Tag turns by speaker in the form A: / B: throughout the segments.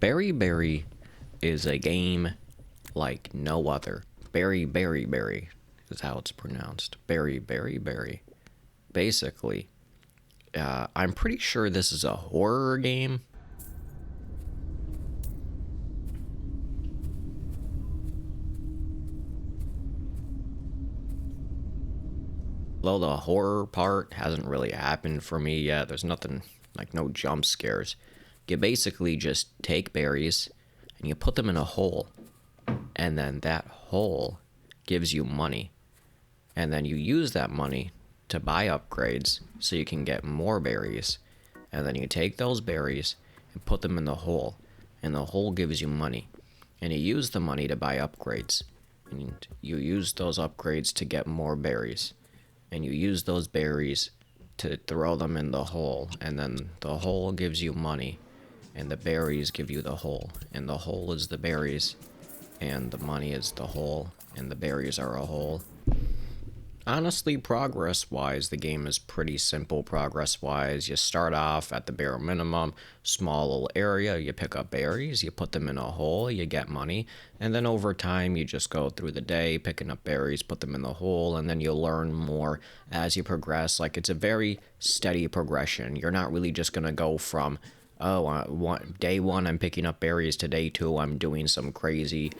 A: Berry Berry is a game like no other. Berry Berry Berry is how it's pronounced. Berry Berry Berry. Basically, I'm pretty sure this is a horror game. Though the horror part hasn't really happened for me yet, there's nothing like no jump scares. You basically just take berries and you put them in a hole, and then that hole gives you money. And then you use that money to buy upgrades so you can get more berries. And then you take those berries and put them in the hole, and the hole gives you money. And you use the money to buy upgrades. And you use those upgrades to get more berries. And you use those berries to throw them in the hole, and then the hole gives you money, and the berries give you the hole, and the hole is the berries, and the money is the hole, and the berries are a hole. Honestly, progress-wise, the game is pretty simple progress-wise. You start off at the bare minimum, small little area, you pick up berries, you put them in a hole, you get money, and then over time you just go through the day picking up berries, put them in the hole, and then you learn more as you progress. Like, it's a very steady progression. You're not really just gonna go from, day one I'm picking up berries to day two I'm doing some crazy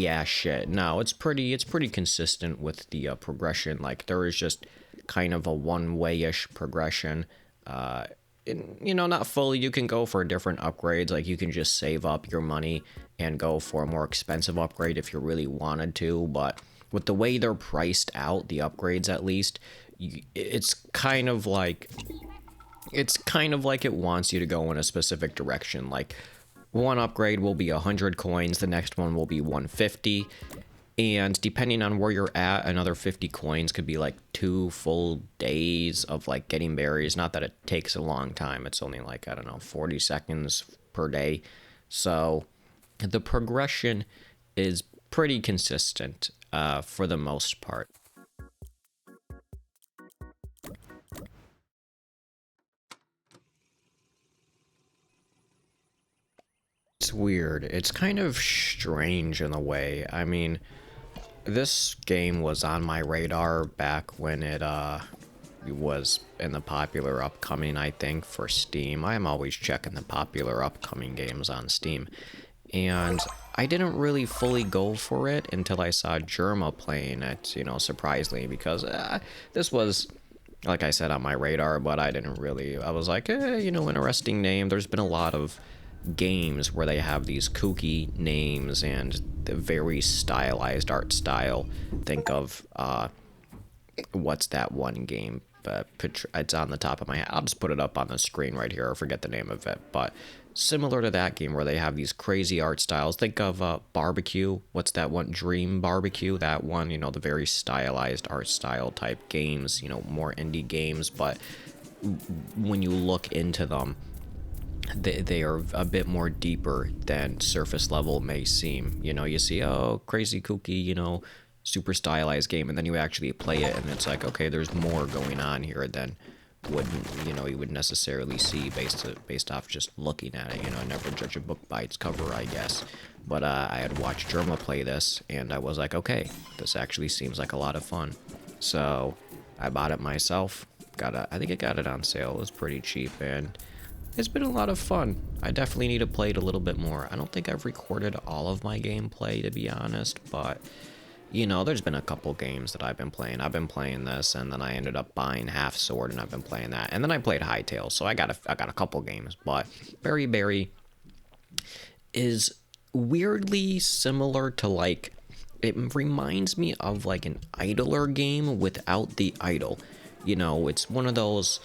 A: ass shit. No, it's pretty consistent with the progression. Like, there is just kind of a one-way-ish progression. Not fully. You can go for different upgrades. Like, you can just save up your money and go for a more expensive upgrade if you really wanted to. But with the way they're priced out, the upgrades at least, it's kind of like it wants you to go in a specific direction. Like, one upgrade will be 100 coins, the next one will be 150, and depending on where you're at, another 50 coins could be like 2 full days of like getting berries. Not that it takes a long time, it's only like, I don't know, 40 seconds per day. So the progression is pretty consistent for the most part. It's weird. It's kind of strange in a way. I mean, this game was on my radar back when it was in the popular upcoming, I think, for Steam. I am always checking the popular upcoming games on Steam. And I didn't really fully go for it until I saw Jerma playing it, surprisingly, because this was, like I said, on my radar, but I didn't really, I was like, interesting name. There's been a lot of games where they have these kooky names and the very stylized art style. Think of what's that one game? It's on the top of my head. I'll just put it up on the screen right here. I forget the name of it, but similar to that game where they have these crazy art styles. Think of Barbecue. What's that one? Dream Barbecue. That one. The very stylized art style type games. More indie games, but when you look into them, they are a bit more deeper than surface level may seem. You see, oh, crazy kooky, super stylized game, and then you actually play it and it's like, okay, there's more going on here than you would necessarily see based off just looking at it. Never judge a book by its cover, I guess. But I had watched Jerma play this and I was like, okay, this actually seems like a lot of fun. So I bought it myself. I think I got it on sale. It was pretty cheap, and it's been a lot of fun. I definitely need to play it a little bit more. I don't think I've recorded all of my gameplay, to be honest, but, there's been a couple games that I've been playing. I've been playing this, and then I ended up buying Half Sword, and I've been playing that. And then I played Hytale, so I got a couple games, but Berry Berry is weirdly similar to, like, it reminds me of, like, an idler game without the idle. It's one of those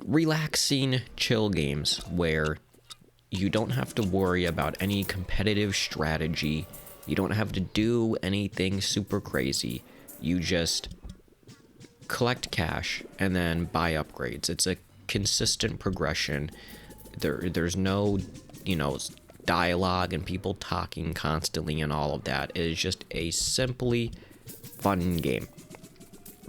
A: relaxing, chill games where you don't have to worry about any competitive strategy. You don't have to do anything super crazy. You just collect cash and then buy upgrades. It's a consistent progression. There's no, dialogue and people talking constantly and all of that. It is just a simply fun game.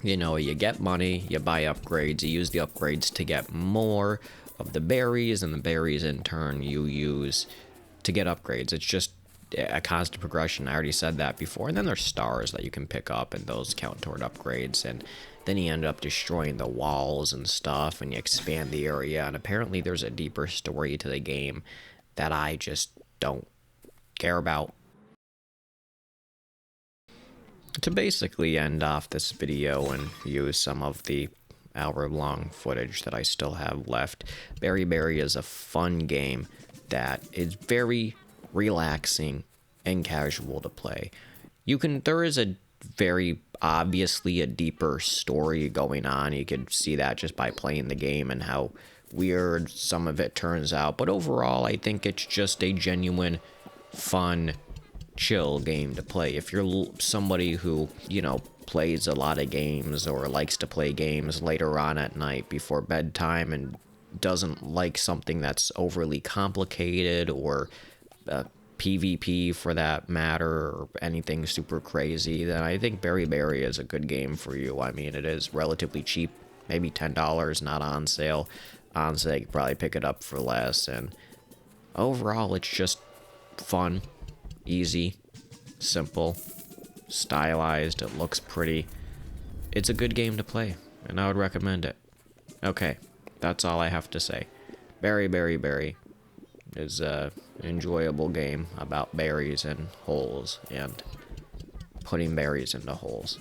A: You get money, you buy upgrades, you use the upgrades to get more of the berries, and the berries in turn you use to get upgrades. It's just a constant progression. I already said that before. And then there's stars that you can pick up, and those count toward upgrades. And then you end up destroying the walls and stuff, and you expand the area. And apparently there's a deeper story to the game that I just don't care about. To basically end off this video and use some of the hour-long footage that I still have left, Berry is a fun game that is very relaxing and casual to play. There is a very obviously a deeper story going on. You could see that just by playing the game and how weird some of it turns out. But overall, I think it's just a genuine, fun, chill game to play. If you're somebody who, plays a lot of games or likes to play games later on at night before bedtime and doesn't like something that's overly complicated or PvP for that matter or anything super crazy, then I think Berry is a good game for you. I mean, it is relatively cheap, maybe $10, not on sale. On sale, you could probably pick it up for less, and overall, it's just fun, easy, simple, stylized, it looks pretty. It's a good game to play, and I would recommend it. Okay, that's all I have to say. Berry is a enjoyable game about berries and holes and putting berries into holes.